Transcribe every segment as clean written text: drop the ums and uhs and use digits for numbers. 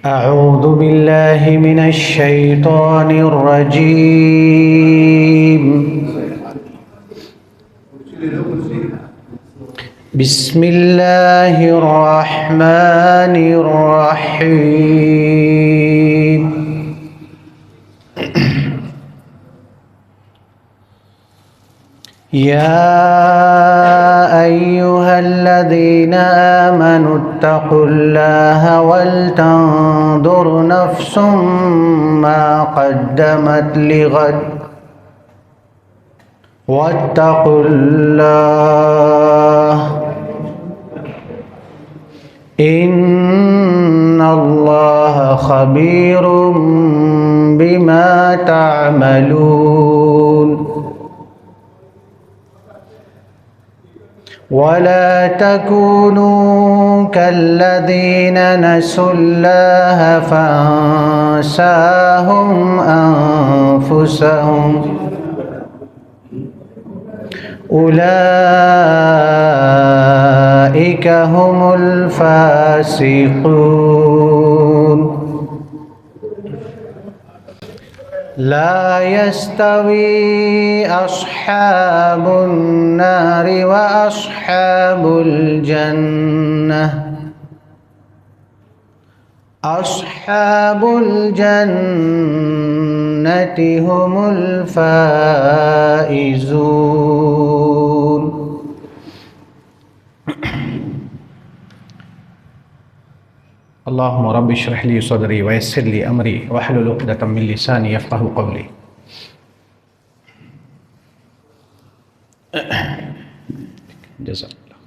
أعوذ بالله من الشيطان الرجيم. بسم الله الرحمن الرحيم. يا أيها الذين آمنوا اتقوا الله ولتنظر نفس ما قدمت لغد واتقوا الله إن الله خبير بما تعملون. ولا تكونوا كالذين نسوا الله فأنساهم أنفسهم أولئك هم الفاسقون. لا يستوي أصحاب النار وأصحاب الجنة. أصحاب الجنة هم الفائزون. اللهم رب اشرح لي صدري ويسر لي امري واحلل عقدة من لساني يفقهوا قولي. جزاک اللہ.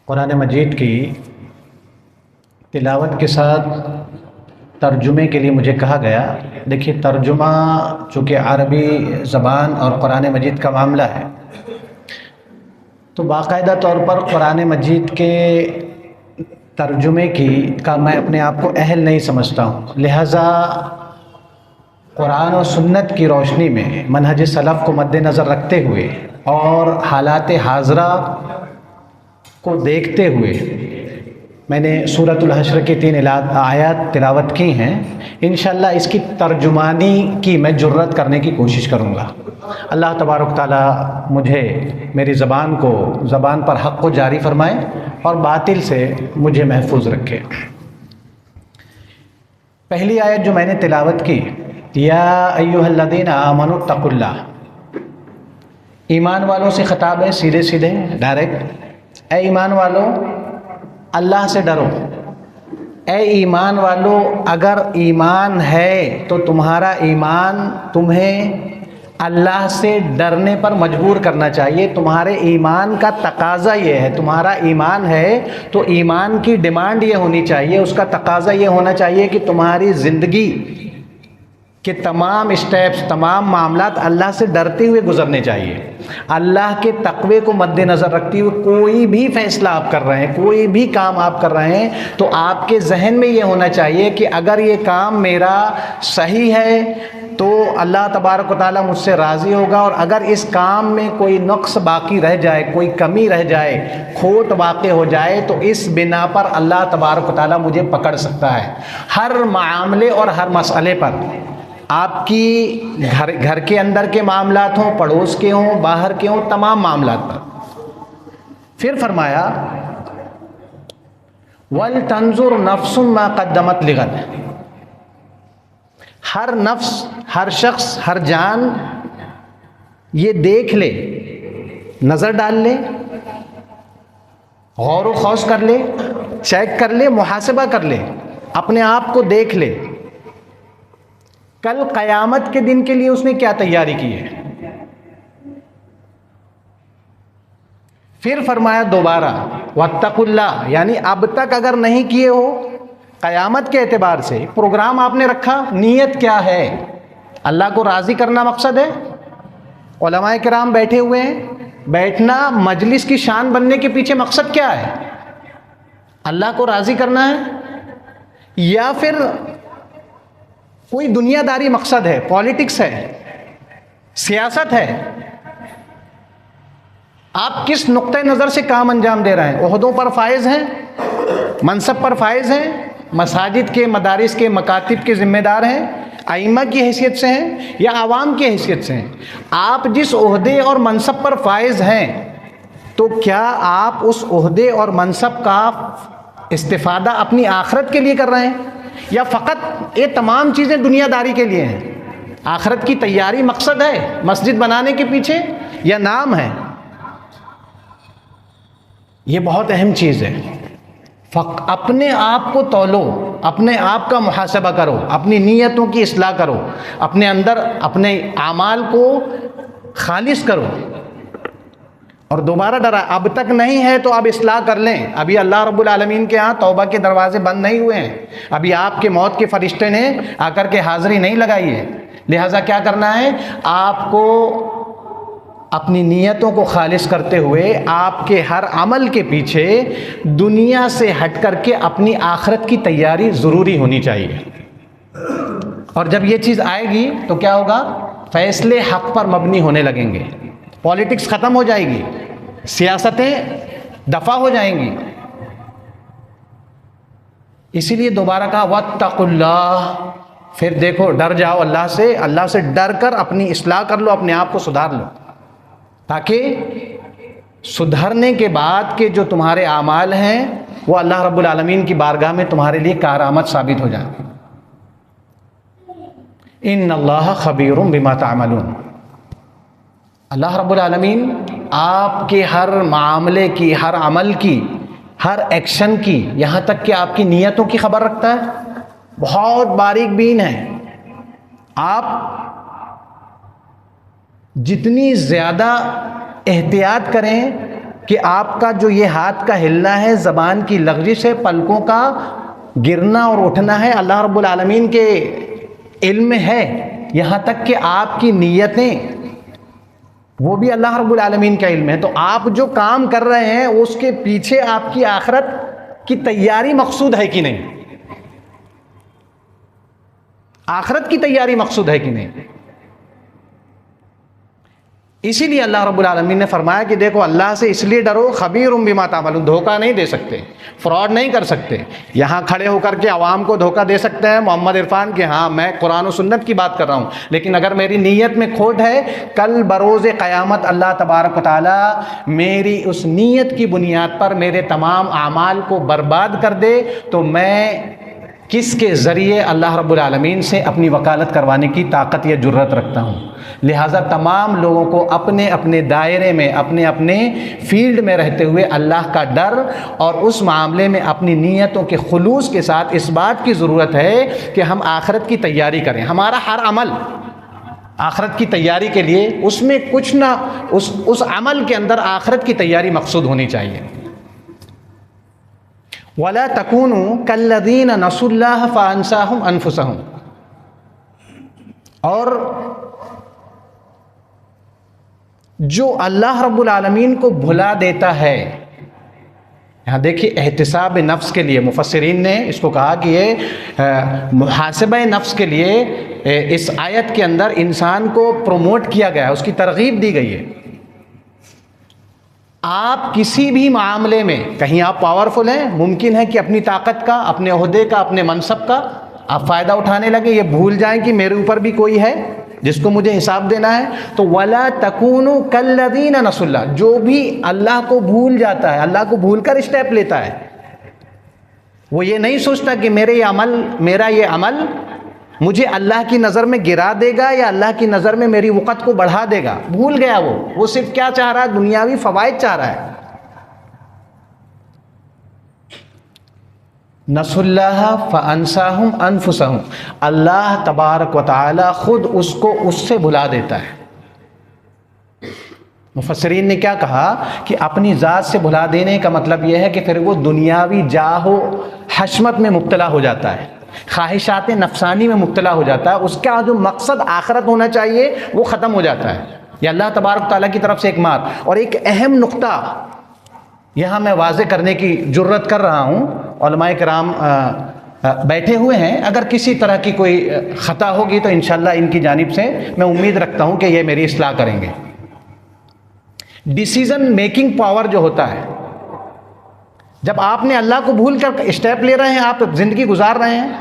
قرآن مجید کی تلاوت کے ساتھ ترجمے کے لیے مجھے کہا گیا. دیکھیے ترجمہ چونکہ عربی زبان اور قرآن مجید کا معاملہ ہے تو باقاعدہ طور پر قرآن مجید کے ترجمے کا میں اپنے آپ کو اہل نہیں سمجھتا ہوں. لہٰذا قرآن و سنت کی روشنی میں منہج سلف کو مد نظر رکھتے ہوئے اور حالات حاضرہ کو دیکھتے ہوئے میں نے سورۃ الحشر کی 3 آیات تلاوت کی ہیں. انشاءاللہ اس کی ترجمانی کی میں جرت کرنے کی کوشش کروں گا. اللہ تبارک تعالیٰ مجھے میری زبان پر حق کو جاری فرمائے اور باطل سے مجھے محفوظ رکھے. پہلی آیت جو میں نے تلاوت کی، یا ایھا الذین آمنوا اتقوا اللہ، ایمان والوں سے خطاب ہے، سیدھے سیدھے ڈائریکٹ. اے ایمان والو اللہ سے ڈرو. اے ایمان والو اگر ایمان ہے تو تمہارا ایمان تمہیں اللہ سے ڈرنے پر مجبور کرنا چاہیے. تمہارے ایمان کا تقاضا یہ ہے، تمہارا ایمان ہے تو ایمان کی ڈیمانڈ یہ ہونی چاہیے، اس کا تقاضا یہ ہونا چاہیے کہ تمہاری زندگی کے تمام اسٹیپس، تمام معاملات اللہ سے ڈرتے ہوئے گزرنے چاہیے. اللہ کے تقوی کو مد نظر رکھتے ہوئے کوئی بھی فیصلہ آپ کر رہے ہیں، کوئی بھی کام آپ کر رہے ہیں تو آپ کے ذہن میں یہ ہونا چاہیے کہ اگر یہ کام میرا صحیح ہے تو اللہ تبارک و تعالیٰ مجھ سے راضی ہوگا، اور اگر اس کام میں کوئی نقص باقی رہ جائے، کوئی کمی رہ جائے، کھوٹ واقع ہو جائے تو اس بنا پر اللہ تبارک و تعالیٰ مجھے پکڑ سکتا ہے. ہر معاملے اور ہر مسئلے پر، آپ کی گھر کے اندر کے معاملات ہوں، پڑوس کے ہوں، باہر کے ہوں، تمام معاملات پر. پھر فرمایا وَلْتَنْظُرْ نَفْسٌ مَا قَدَّمَتْ لِغَدٍ. ہر نفس، ہر شخص، ہر جان یہ دیکھ لے، نظر ڈال لے، غور و خوض کر لے، چیک کر لے، محاسبہ کر لے، اپنے آپ کو دیکھ لے کل قیامت کے دن کے لیے اس نے کیا تیاری کی ہے. پھر فرمایا دوبارہ واتقوا اللہ، یعنی اب تک اگر نہیں کیے ہو قیامت کے اعتبار سے پروگرام آپ نے رکھا، نیت کیا ہے؟ اللہ کو راضی کرنا مقصد ہے. علماء کرام بیٹھے ہوئے ہیں، بیٹھنا مجلس کی شان بننے کے پیچھے مقصد کیا ہے؟ اللہ کو راضی کرنا ہے یا پھر کوئی دنیا داری مقصد ہے، پالیٹکس ہے، سیاست ہے؟ آپ کس نقطۂ نظر سے کام انجام دے رہے ہیں؟ عہدوں پر فائز ہیں، منصب پر فائز ہیں، مساجد کے، مدارس کے، مکاتب کے ذمہ دار ہیں، ائمہ کی حیثیت سے ہیں یا عوام کی حیثیت سے ہیں؟ آپ جس عہدے اور منصب پر فائز ہیں تو کیا آپ اس عہدے اور منصب کا استفادہ اپنی آخرت کے لیے کر رہے ہیں یا فقط یہ تمام چیزیں دنیا داری کے لیے ہیں؟ آخرت کی تیاری مقصد ہے مسجد بنانے کے پیچھے یا نام ہے؟ یہ بہت اہم چیز ہے۔ اپنے آپ کو تولو، اپنے آپ کا محاسبہ کرو، اپنی نیتوں کی اصلاح کرو، اپنے اندر اپنے اعمال کو خالص کرو اور دوبارہ ڈرا۔ اب تک نہیں ہے تو اب اصلاح کر لیں۔ ابھی اللہ رب العالمین کے ہاں توبہ کے دروازے بند نہیں ہوئے ہیں، ابھی آپ کے موت کے فرشتے نے آ کر کے حاضری نہیں لگائی ہے۔ لہٰذا کیا کرنا ہے؟ آپ کو اپنی نیتوں کو خالص کرتے ہوئے آپ کے ہر عمل کے پیچھے دنیا سے ہٹ کر کے اپنی آخرت کی تیاری ضروری ہونی چاہیے۔ اور جب یہ چیز آئے گی تو کیا ہوگا؟ فیصلے حق پر مبنی ہونے لگیں گے، پالیٹکس ختم ہو جائے گی، سیاستیں دفع ہو جائیں گی۔ اسی لیے دوبارہ کہا واتقوا اللہ، پھر دیکھو ڈر جاؤ اللہ سے ڈر کر اپنی اصلاح کر لو، اپنے آپ کو سدھار لو، تاکہ سدھرنے کے بعد کے جو تمہارے اعمال ہیں وہ اللہ رب العالمین کی بارگاہ میں تمہارے لیے کارآمد ثابت ہو جائیں۔ ان اللہ خبیر بما تعملون، اللہ رب العالمین آپ کے ہر معاملے کی، ہر عمل کی، ہر ایکشن کی، یہاں تک کہ آپ کی نیتوں کی خبر رکھتا ہے، بہت باریک بین ہے۔ آپ جتنی زیادہ احتیاط کریں کہ آپ کا جو یہ ہاتھ کا ہلنا ہے، زبان کی لغزش ہے، پلکوں کا گرنا اور اٹھنا ہے، اللہ رب العالمین کے علم میں ہے، یہاں تک کہ آپ کی نیتیں وہ بھی اللہ رب العالمین کا علم ہے۔ تو آپ جو کام کر رہے ہیں اس کے پیچھے آپ کی آخرت کی تیاری مقصود ہے کہ نہیں؟ آخرت کی تیاری مقصود ہے کہ نہیں؟ اسی لیے اللہ رب العالمین نے فرمایا کہ دیکھو اللہ سے اس لیے ڈرو، خبیر بما تعملون، دھوکہ نہیں دے سکتے، فراڈ نہیں کر سکتے۔ یہاں کھڑے ہو کر کے عوام کو دھوکہ دے سکتے ہیں محمد عرفان کہ ہاں میں قرآن و سنت کی بات کر رہا ہوں، لیکن اگر میری نیت میں کھوٹ ہے، کل بروز قیامت اللہ تبارک و تعالیٰ میری اس نیت کی بنیاد پر میرے تمام اعمال کو برباد کر دے تو میں کس کے ذریعے اللہ رب العالمین سے اپنی وکالت کروانے کی طاقت یا جرت رکھتا ہوں؟ لہٰذا تمام لوگوں کو اپنے اپنے دائرے میں، اپنے اپنے فیلڈ میں رہتے ہوئے اللہ کا ڈر اور اس معاملے میں اپنی نیتوں کے خلوص کے ساتھ اس بات کی ضرورت ہے کہ ہم آخرت کی تیاری کریں۔ ہمارا ہر عمل آخرت کی تیاری کے لیے، اس میں کچھ نہ اس عمل کے اندر آخرت کی تیاری مقصود ہونی چاہیے۔ وَلَا تَكُونُوا كَالَّذِينَ نَسُوا اللَّهَ فَأَنسَاهُمْ أَنفُسَهُمْ، اور جو اللہ رب العالمین کو بھلا دیتا ہے، یہاں دیکھیے احتساب نفس کے لیے مفسرین نے اس کو کہا کہ یہ محاسبہ نفس کے لیے اس آیت کے اندر انسان کو پروموٹ کیا گیا ہے، اس کی ترغیب دی گئی ہے۔ آپ کسی بھی معاملے میں، کہیں آپ پاورفل ہیں، ممکن ہے کہ اپنی طاقت کا، اپنے عہدے کا، اپنے منصب کا آپ فائدہ اٹھانے لگے، یہ بھول جائیں کہ میرے اوپر بھی کوئی ہے جس کو مجھے حساب دینا ہے۔ تو وَلَا تَكُونُوا كَالَّذِينَ نَسُوا اللَّهَ، جو بھی اللہ کو بھول جاتا ہے، اللہ کو بھول کر اسٹیپ لیتا ہے، وہ یہ نہیں سوچتا کہ میرا یہ عمل مجھے اللہ کی نظر میں گرا دے گا یا اللہ کی نظر میں میری وقت کو بڑھا دے گا۔ بھول گیا وہ صرف کیا چاہ رہا ہے؟ دنیاوی فوائد چاہ رہا ہے۔ نسوا اللہ فانساہم انفسہم، اللہ تبارک و تعالی خود اس کو اس سے بھلا دیتا ہے۔ مفسرین نے کیا کہا کہ اپنی ذات سے بھلا دینے کا مطلب یہ ہے کہ پھر وہ دنیاوی جاہ و حشمت میں مبتلا ہو جاتا ہے، خواہشات نفسانی میں مبتلا ہو جاتا ہے، اس کا جو مقصد آخرت ہونا چاہیے وہ ختم ہو جاتا ہے۔ یہ اللہ تبارک تعالیٰ کی طرف سے ایک مار۔ اور ایک اہم نقطہ یہاں میں واضح کرنے کی جرت کر رہا ہوں، علماء کرام بیٹھے ہوئے ہیں، اگر کسی طرح کی کوئی خطا ہوگی تو انشاءاللہ ان کی جانب سے میں امید رکھتا ہوں کہ یہ میری اصلاح کریں گے۔ ڈیسیزن میکنگ پاور جو ہوتا ہے، جب آپ نے اللہ کو بھول کر اسٹیپ لے رہے ہیں، آپ زندگی گزار رہے ہیں،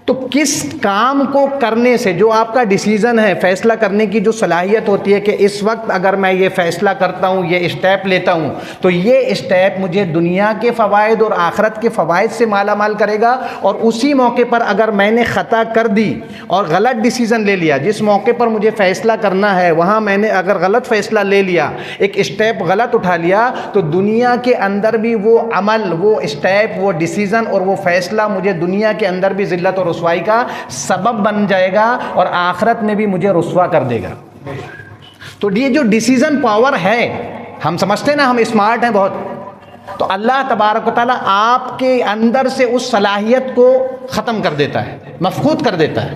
تو کس کام کو کرنے سے جو آپ کا ڈیسیژن ہے، فیصلہ کرنے کی جو صلاحیت ہوتی ہے کہ اس وقت اگر میں یہ فیصلہ کرتا ہوں، یہ اسٹیپ لیتا ہوں، تو یہ اسٹیپ مجھے دنیا کے فوائد اور آخرت کے فوائد سے مالا مال کرے گا، اور اسی موقع پر اگر میں نے خطا کر دی اور غلط ڈیسیژن لے لیا، جس موقع پر مجھے فیصلہ کرنا ہے وہاں میں نے اگر غلط فیصلہ لے لیا، ایک اسٹیپ غلط اٹھا لیا، تو دنیا کے اندر بھی وہ عمل، وہ اسٹیپ، وہ ڈیسیژن اور وہ فیصلہ مجھے دنیا کے اندر بھی ذلت اور رسوائی کا سبب بن جائے گا، اور آخرت میں بھی مجھے رسوا کر دے گا۔ تو یہ جو ڈیسیژن پاور ہے، ہم سمجھتے ہیں نا ہم اسمارٹ ہیں بہت، تو اللہ تبارک و تعالیٰ آپ کے اندر سے اس صلاحیت کو ختم کر دیتا ہے، مفقود کر دیتا ہے۔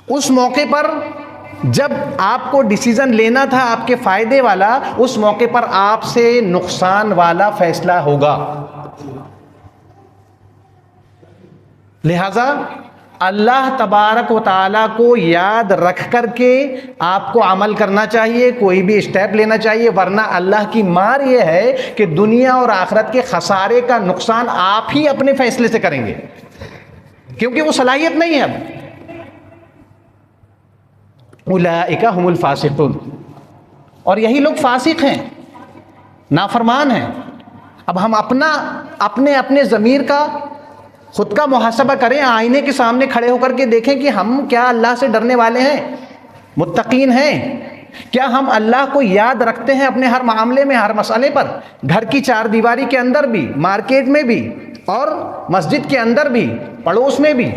اس موقع پر جب آپ کو ڈیسیژن لینا تھا آپ کے فائدے والا، اس موقع پر آپ سے نقصان والا فیصلہ ہوگا۔ لہذا اللہ تبارک و تعالیٰ کو یاد رکھ کر کے آپ کو عمل کرنا چاہیے، کوئی بھی اسٹیپ لینا چاہیے، ورنہ اللہ کی مار یہ ہے کہ دنیا اور آخرت کے خسارے کا نقصان آپ ہی اپنے فیصلے سے کریں گے، کیونکہ وہ صلاحیت نہیں ہے۔ اب اولئک هم الفاسقون، اور یہی لوگ فاسق ہیں، نافرمان ہیں۔ اب ہم اپنے ضمیر کا، خود کا محاسبہ کریں، آئینے کے سامنے کھڑے ہو کر کے دیکھیں کہ ہم کیا اللہ سے ڈرنے والے ہیں، متقین ہیں؟ کیا ہم اللہ کو یاد رکھتے ہیں اپنے ہر معاملے میں، ہر مسئلے پر، گھر کی چار دیواری کے اندر بھی، مارکیٹ میں بھی، اور مسجد کے اندر بھی، پڑوس میں بھی؟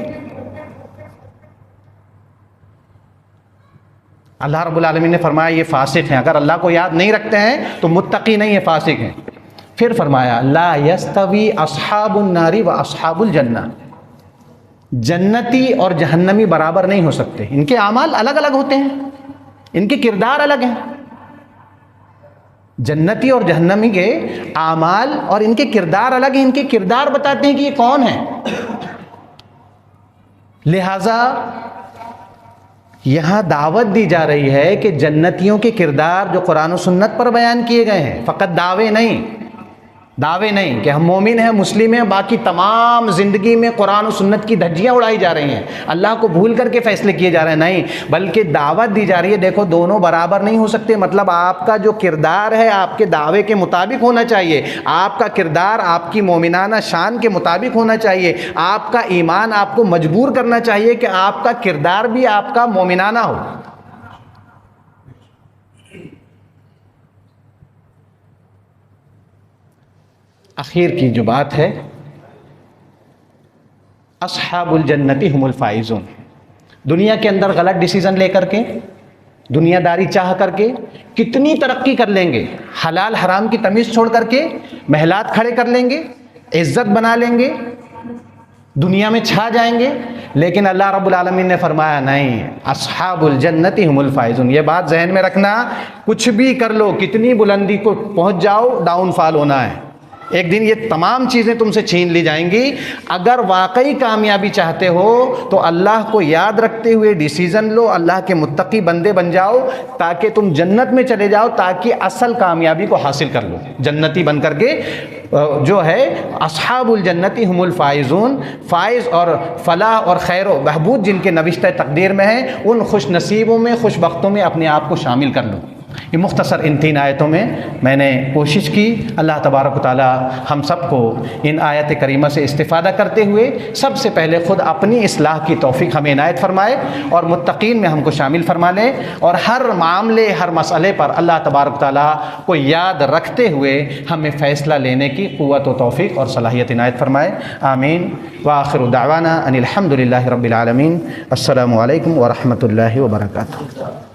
اللہ رب العالمین نے فرمایا یہ فاسق ہیں، اگر اللہ کو یاد نہیں رکھتے ہیں تو متقی نہیں ہیں، فاسق ہیں۔ پھر فرمایا لا یستوی اصحاب النار و اصحاب الجنہ، جنتی اور جہنمی برابر نہیں ہو سکتے، ان کے اعمال الگ الگ ہوتے ہیں، ان کے کردار الگ ہیں۔ جنتی اور جہنمی کے اعمال اور ان کے کردار الگ ہیں، ان کے کردار بتاتے ہیں کہ یہ کون ہیں۔ لہذا یہاں دعوت دی جا رہی ہے کہ جنتیوں کے کردار جو قرآن و سنت پر بیان کیے گئے ہیں، فقط دعوے نہیں کہ ہم مومن ہیں، مسلم ہیں، باقی تمام زندگی میں قرآن و سنت کی دھجیاں اڑائی جا رہی ہیں، اللہ کو بھول کر کے فیصلے کیے جا رہے ہیں، نہیں، بلکہ دعوت دی جا رہی ہے دیکھو دونوں برابر نہیں ہو سکتے۔ مطلب آپ کا جو کردار ہے آپ کے دعوے کے مطابق ہونا چاہیے، آپ کا کردار آپ کی مومنانہ شان کے مطابق ہونا چاہیے، آپ کا ایمان آپ کو مجبور کرنا چاہیے کہ آپ کا کردار بھی آپ کا مومنانہ ہو۔ اخیر کی جو بات ہے، اصحاب الجنتی هم الفائزون، دنیا کے اندر غلط ڈیسیزن لے کر کے، دنیا داری چاہ کر کے کتنی ترقی کر لیں گے، حلال حرام کی تمیز چھوڑ کر کے محلات کھڑے کر لیں گے، عزت بنا لیں گے، دنیا میں چھا جائیں گے، لیکن اللہ رب العالمین نے فرمایا نہیں، اصحاب الجنتی هم الفائزون۔ یہ بات ذہن میں رکھنا، کچھ بھی کر لو، کتنی بلندی کو پہنچ جاؤ، ڈاؤن فال ہونا ہے، ایک دن یہ تمام چیزیں تم سے چھین لی جائیں گی۔ اگر واقعی کامیابی چاہتے ہو تو اللہ کو یاد رکھتے ہوئے ڈیسیزن لو، اللہ کے متقی بندے بن جاؤ، تاکہ تم جنت میں چلے جاؤ، تاکہ اصل کامیابی کو حاصل کر لو، جنتی بن کر کے جو ہے اصحاب الجنتی هم الفائزون، فائز اور فلاح اور خیر و بہبود جن کے نوشتہ تقدیر میں ہیں، ان خوش نصیبوں میں، خوش بختوں میں اپنے آپ کو شامل کر لو۔ یہ مختصر ان 3 آیتوں میں نے کوشش کی، اللہ تبارک و تعالی ہم سب کو ان آیت کریمہ سے استفادہ کرتے ہوئے سب سے پہلے خود اپنی اصلاح کی توفیق ہمیں عنایت فرمائے، اور متقین میں ہم کو شامل فرما لے، اور ہر معاملے، ہر مسئلے پر اللہ تبارک و تعالی کو یاد رکھتے ہوئے ہمیں فیصلہ لینے کی قوت و توفیق اور صلاحیت عنایت فرمائے، آمین۔ وآخر دعوانا ان الحمد للہ رب العالمین۔ السلام علیکم ورحمۃ اللہ وبرکاتہ۔